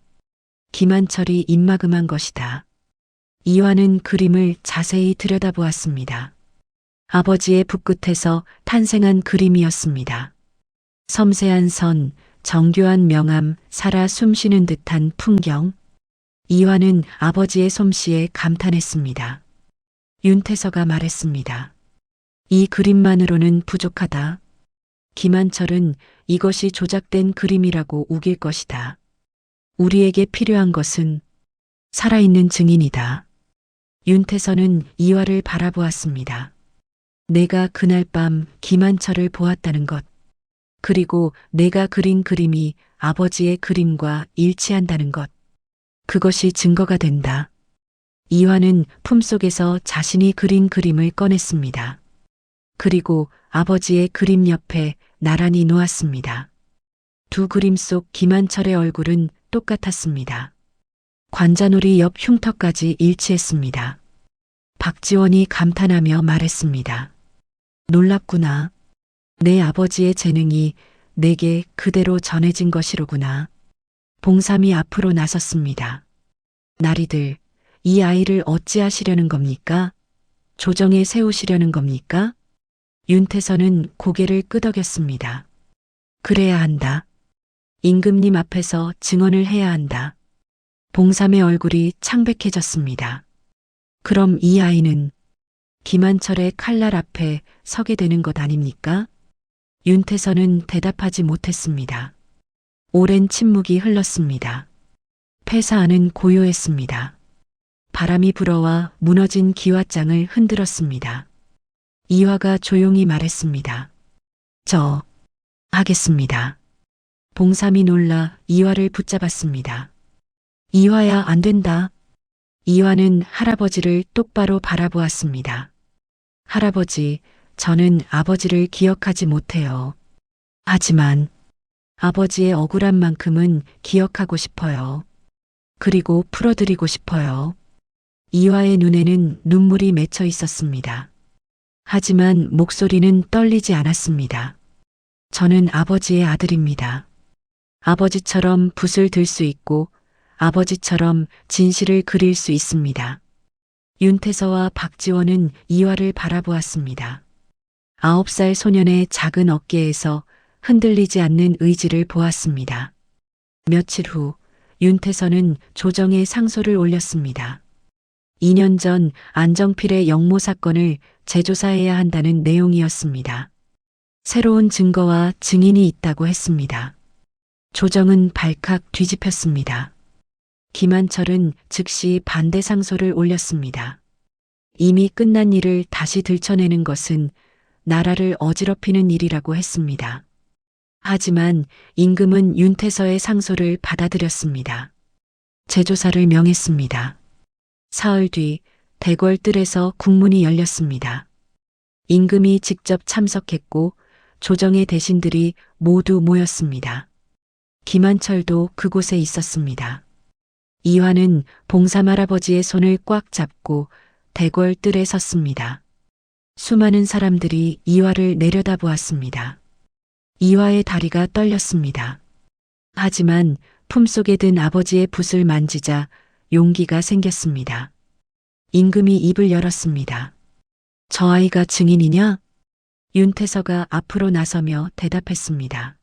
김한철이 입막음한 것이다. 이화는 그림을 자세히 들여다보았습니다. 아버지의 붓끝에서 탄생한 그림이었습니다. 섬세한 선, 정교한 명암, 살아 숨쉬는 듯한 풍경. 이화는 아버지의 솜씨에 감탄했습니다. 윤태서가 말했습니다. 이 그림만으로는 부족하다. 김한철은 이것이 조작된 그림이라고 우길 것이다. 우리에게 필요한 것은 살아있는 증인이다. 윤태서는 이화를 바라보았습니다. 내가 그날 밤 김한철을 보았다는 것, 그리고 내가 그린 그림이 아버지의 그림과 일치한다는 것, 그것이 증거가 된다. 이화는 품속에서 자신이 그린 그림을 꺼냈습니다. 그리고 아버지의 그림 옆에 나란히 놓았습니다. 두 그림 속 김한철의 얼굴은 똑같았습니다. 관자놀이 옆 흉터까지 일치했습니다. 박지원이 감탄하며 말했습니다. 놀랍구나. 내 아버지의 재능이 내게 그대로 전해진 것이로구나. 봉삼이 앞으로 나섰습니다. 나리들, 이 아이를 어찌하시려는 겁니까? 조정에 세우시려는 겁니까? 윤태서는 고개를 끄덕였습니다. 그래야 한다. 임금님 앞에서 증언을 해야 한다. 봉삼의 얼굴이 창백해졌습니다. 그럼 이 아이는 김한철의 칼날 앞에 서게 되는 것 아닙니까? 윤태서는 대답하지 못했습니다. 오랜 침묵이 흘렀습니다. 폐사 안은 고요했습니다. 바람이 불어와 무너진 기와장을 흔들었습니다. 이화가 조용히 말했습니다. 저 하겠습니다. 봉삼이 놀라 이화를 붙잡았습니다. 이화야, 안 된다. 이화는 할아버지를 똑바로 바라보았습니다. 할아버지, 저는 아버지를 기억하지 못해요. 하지만 아버지의 억울한 만큼은 기억하고 싶어요. 그리고 풀어드리고 싶어요. 이화의 눈에는 눈물이 맺혀 있었습니다. 하지만 목소리는 떨리지 않았습니다. 저는 아버지의 아들입니다. 아버지처럼 붓을 들 수 있고 아버지처럼 진실을 그릴 수 있습니다. 윤태서와 박지원은 이화를 바라보았습니다. 9살 소년의 작은 어깨에서 흔들리지 않는 의지를 보았습니다. 며칠 후 윤태서는 조정에 상소를 올렸습니다. 2년 전 안정필의 영모 사건을 재조사해야 한다는 내용이었습니다. 새로운 증거와 증인이 있다고 했습니다. 조정은 발칵 뒤집혔습니다. 김한철은 즉시 반대 상소를 올렸습니다. 이미 끝난 일을 다시 들춰내는 것은 나라를 어지럽히는 일이라고 했습니다. 하지만 임금은 윤태서의 상소를 받아들였습니다. 재조사를 명했습니다. 사흘 뒤 대궐뜰에서 국문이 열렸습니다. 임금이 직접 참석했고 조정의 대신들이 모두 모였습니다. 김한철도 그곳에 있었습니다. 이화는 봉삼 할아버지의 손을 꽉 잡고 대궐뜰에 섰습니다. 수많은 사람들이 이화를 내려다보았습니다. 이화의 다리가 떨렸습니다. 하지만 품속에 든 아버지의 붓을 만지자 용기가 생겼습니다. 임금이 입을 열었습니다. 저 아이가 증인이냐? 윤태서가 앞으로 나서며 대답했습니다.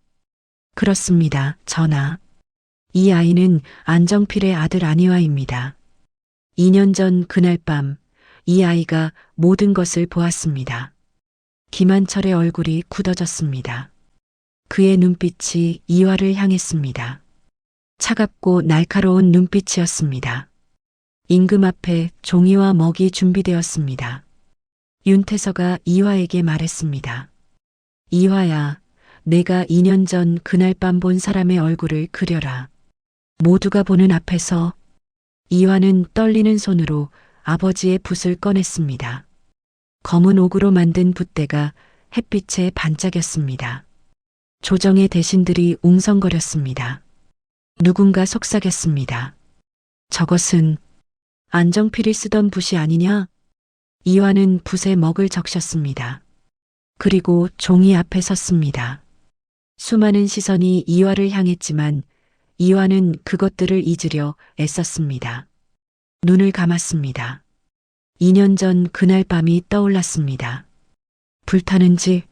그렇습니다, 전하. 이 아이는 안정필의 아들 안희화입니다. 2년 전 그날 밤 이 아이가 모든 것을 보았습니다. 김한철의 얼굴이 굳어졌습니다. 그의 눈빛이 이화를 향했습니다. 차갑고 날카로운 눈빛이었습니다. 임금 앞에 종이와 먹이 준비되었습니다. 윤태서가 이화에게 말했습니다. 이화야, 내가 2년 전 그날 밤 본 사람의 얼굴을 그려라. 모두가 보는 앞에서. 이화는 떨리는 손으로 아버지의 붓을 꺼냈습니다. 검은 옥으로 만든 붓대가 햇빛에 반짝였습니다. 조정의 대신들이 웅성거렸습니다. 누군가 속삭였습니다. 저것은 안정필이 쓰던 붓이 아니냐? 이화는 붓에 먹을 적셨습니다. 그리고 종이 앞에 섰습니다. 수많은 시선이 이화를 향했지만 이화는 그것들을 잊으려 애썼습니다. 눈을 감았습니다. 2년 전 그날 밤이 떠올랐습니다. 불타는 집,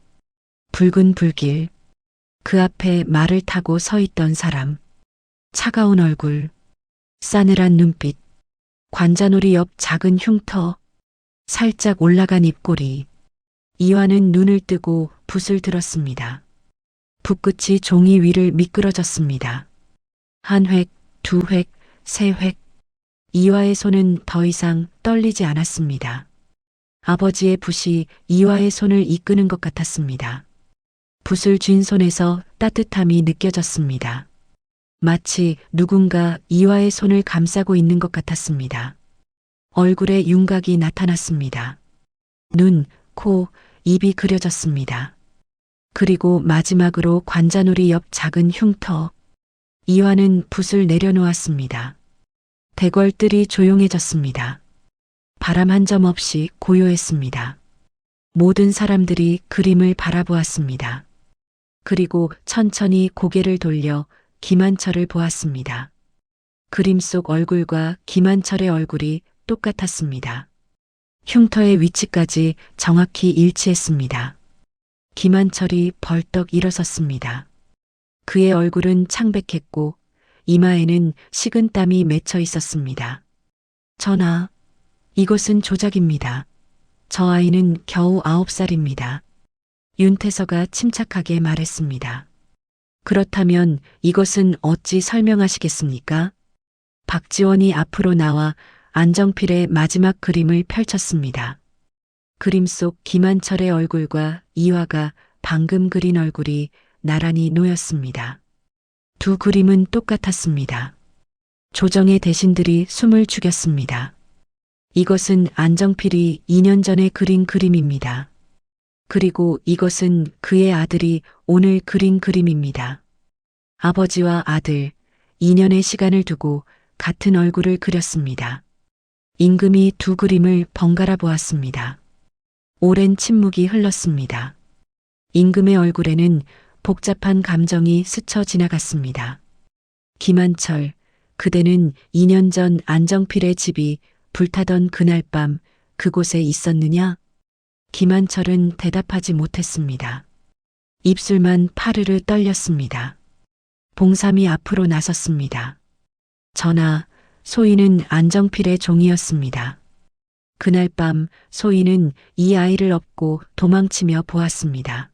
붉은 불길, 그 앞에 말을 타고 서 있던 사람, 차가운 얼굴, 싸늘한 눈빛, 관자놀이 옆 작은 흉터, 살짝 올라간 입꼬리. 이화는 눈을 뜨고 붓을 들었습니다. 붓끝이 종이 위를 미끄러졌습니다. 한 획, 두 획, 세 획. 이화의 손은 더 이상 떨리지 않았습니다. 아버지의 붓이 이화의 손을 이끄는 것 같았습니다. 붓을 쥔 손에서 따뜻함이 느껴졌습니다. 마치 누군가 이화의 손을 감싸고 있는 것 같았습니다. 얼굴에 윤곽이 나타났습니다. 눈, 코, 입이 그려졌습니다. 그리고 마지막으로 관자놀이 옆 작은 흉터. 이화는 붓을 내려놓았습니다. 대궐뜰이 조용해졌습니다. 바람 한 점 없이 고요했습니다. 모든 사람들이 그림을 바라보았습니다. 그리고 천천히 고개를 돌려 김한철을 보았습니다. 그림 속 얼굴과 김한철의 얼굴이 똑같았습니다. 흉터의 위치까지 정확히 일치했습니다. 김한철이 벌떡 일어섰습니다. 그의 얼굴은 창백했고 이마에는 식은땀이 맺혀 있었습니다. 전하, 이것은 조작입니다. 저 아이는 겨우 9살입니다. 윤태서가 침착하게 말했습니다. 그렇다면 이것은 어찌 설명하시겠습니까? 박지원이 앞으로 나와 안정필의 마지막 그림을 펼쳤습니다. 그림 속 김한철의 얼굴과 이화가 방금 그린 얼굴이 나란히 놓였습니다. 두 그림은 똑같았습니다. 조정의 대신들이 숨을 죽였습니다. 이것은 안정필이 2년 전에 그린 그림입니다. 그리고 이것은 그의 아들이 오늘 그린 그림입니다. 아버지와 아들, 2년의 시간을 두고 같은 얼굴을 그렸습니다. 임금이 두 그림을 번갈아 보았습니다. 오랜 침묵이 흘렀습니다. 임금의 얼굴에는 복잡한 감정이 스쳐 지나갔습니다. 김한철, 그대는 2년 전 안정필의 집이 불타던 그날 밤 그곳에 있었느냐? 김한철은 대답하지 못했습니다. 입술만 파르르 떨렸습니다. 봉삼이 앞으로 나섰습니다. 전하, 소인은 안정필의 종이었습니다. 그날 밤 소인은 이 아이를 업고 도망치며 보았습니다.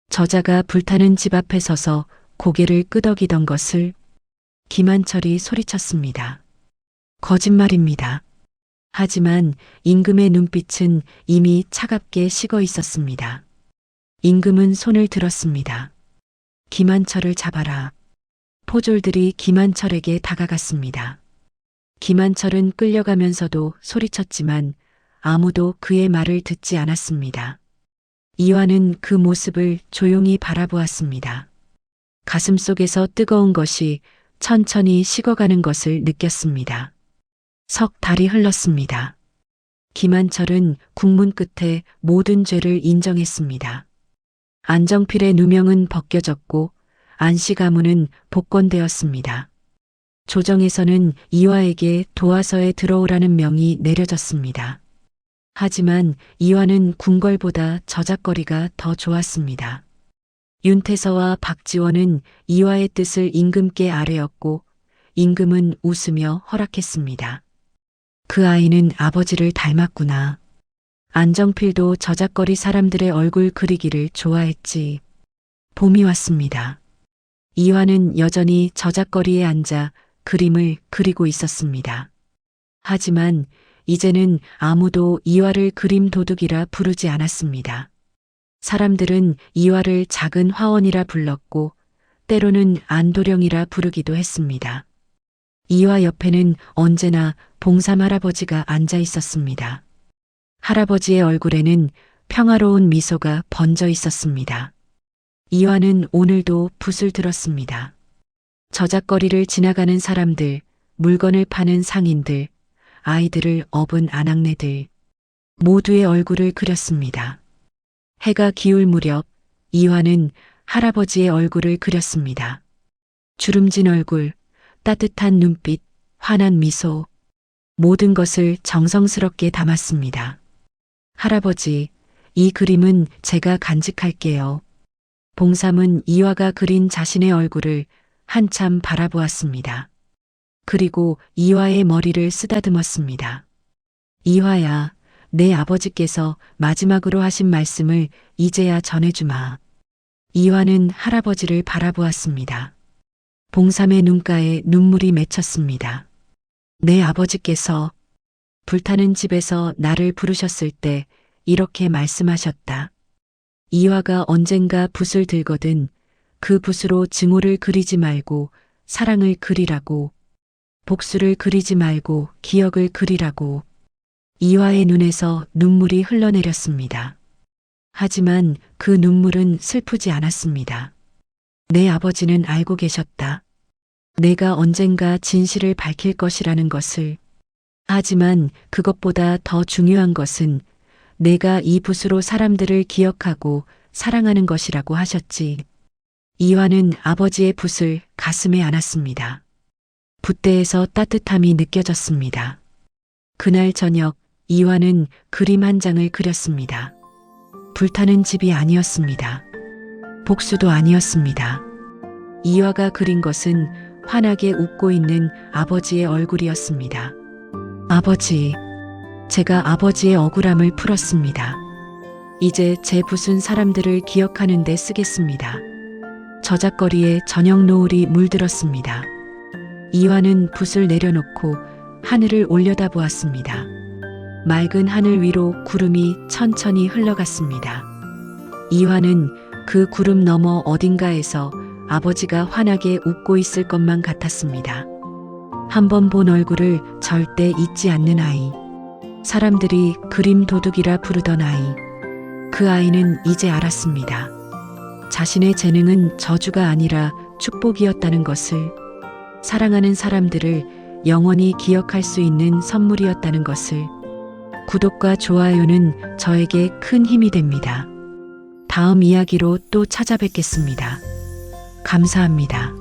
저자가 불타는 집 앞에 서서 고개를 끄덕이던 것을 김한철이 소리쳤습니다. 거짓말입니다. 하지만 임금의 눈빛은 이미 차갑게 식어 있었습니다. 임금은 손을 들었습니다. 김한철을 잡아라. 포졸들이 김한철에게 다가갔습니다. 김한철은 끌려가면서도 소리쳤지만 아무도 그의 말을 듣지 않았습니다. 이화는 그 모습을 조용히 바라보았습니다. 가슴속에서 뜨거운 것이 천천히 식어가는 것을 느꼈습니다. 석 달이 흘렀습니다. 김한철은 국문 끝에 모든 죄를 인정했습니다. 안정필의 누명은 벗겨졌고 안씨 가문은 복권되었습니다. 조정에서는 이화에게 도화서에 들어오라는 명이 내려졌습니다. 하지만 이화는 궁궐보다 저작거리가 더 좋았습니다. 윤태서와 박지원은 이화의 뜻을 임금께 아뢰었고 임금은 웃으며 허락했습니다. 그 아이는 아버지를 닮았구나. 안정필도 저작거리 사람들의 얼굴 그리기를 좋아했지. 봄이 왔습니다. 이화는 여전히 저작거리에 앉아 그림을 그리고 있었습니다. 하지만 이제는 아무도 이화를 그림 도둑이라 부르지 않았습니다. 사람들은 이화를 작은 화원이라 불렀고 때로는 안도령이라 부르기도 했습니다. 이화 옆에는 언제나 봉삼 할아버지가 앉아 있었습니다. 할아버지의 얼굴에는 평화로운 미소가 번져 있었습니다. 이화는 오늘도 붓을 들었습니다. 저작거리를 지나가는 사람들, 물건을 파는 상인들, 아이들을 업은 아낙네들, 모두의 얼굴을 그렸습니다. 해가 기울 무렵 이화는 할아버지의 얼굴을 그렸습니다. 주름진 얼굴, 따뜻한 눈빛, 환한 미소, 모든 것을 정성스럽게 담았습니다. 할아버지, 이 그림은 제가 간직할게요. 봉삼은 이화가 그린 자신의 얼굴을 한참 바라보았습니다. 그리고 이화의 머리를 쓰다듬었습니다. 이화야, 내 아버지께서 마지막으로 하신 말씀을 이제야 전해주마. 이화는 할아버지를 바라보았습니다. 봉삼의 눈가에 눈물이 맺혔습니다. 내 아버지께서 불타는 집에서 나를 부르셨을 때 이렇게 말씀하셨다. 이화가 언젠가 붓을 들거든 그 붓으로 증오를 그리지 말고 사랑을 그리라고, 복수를 그리지 말고 기억을 그리라고. 이화의 눈에서 눈물이 흘러내렸습니다. 하지만 그 눈물은 슬프지 않았습니다. 내 아버지는 알고 계셨다. 내가 언젠가 진실을 밝힐 것이라는 것을. 하지만 그것보다 더 중요한 것은 내가 이 붓으로 사람들을 기억하고 사랑하는 것이라고 하셨지. 이화는 아버지의 붓을 가슴에 안았습니다. 붓대에서 따뜻함이 느껴졌습니다. 그날 저녁 이화는 그림 한 장을 그렸습니다. 불타는 집이 아니었습니다. 복수도 아니었습니다. 이화가 그린 것은 환하게 웃고 있는 아버지의 얼굴이었습니다. 아버지, 제가 아버지의 억울함을 풀었습니다. 이제 제 붓은 사람들을 기억하는 데 쓰겠습니다. 저작거리에 저녁 노을이 물들었습니다. 이화는 붓을 내려놓고 하늘을 올려다보았습니다. 맑은 하늘 위로 구름이 천천히 흘러갔습니다. 이화는 그 구름 너머 어딘가에서 아버지가 환하게 웃고 있을 것만 같았습니다. 한 번 본 얼굴을 절대 잊지 않는 아이. 사람들이 그림 도둑이라 부르던 아이. 그 아이는 이제 알았습니다. 자신의 재능은 저주가 아니라 축복이었다는 것을, 사랑하는 사람들을 영원히 기억할 수 있는 선물이었다는 것을. 구독과 좋아요는 저에게 큰 힘이 됩니다. 다음 이야기로 또 찾아뵙겠습니다. 감사합니다.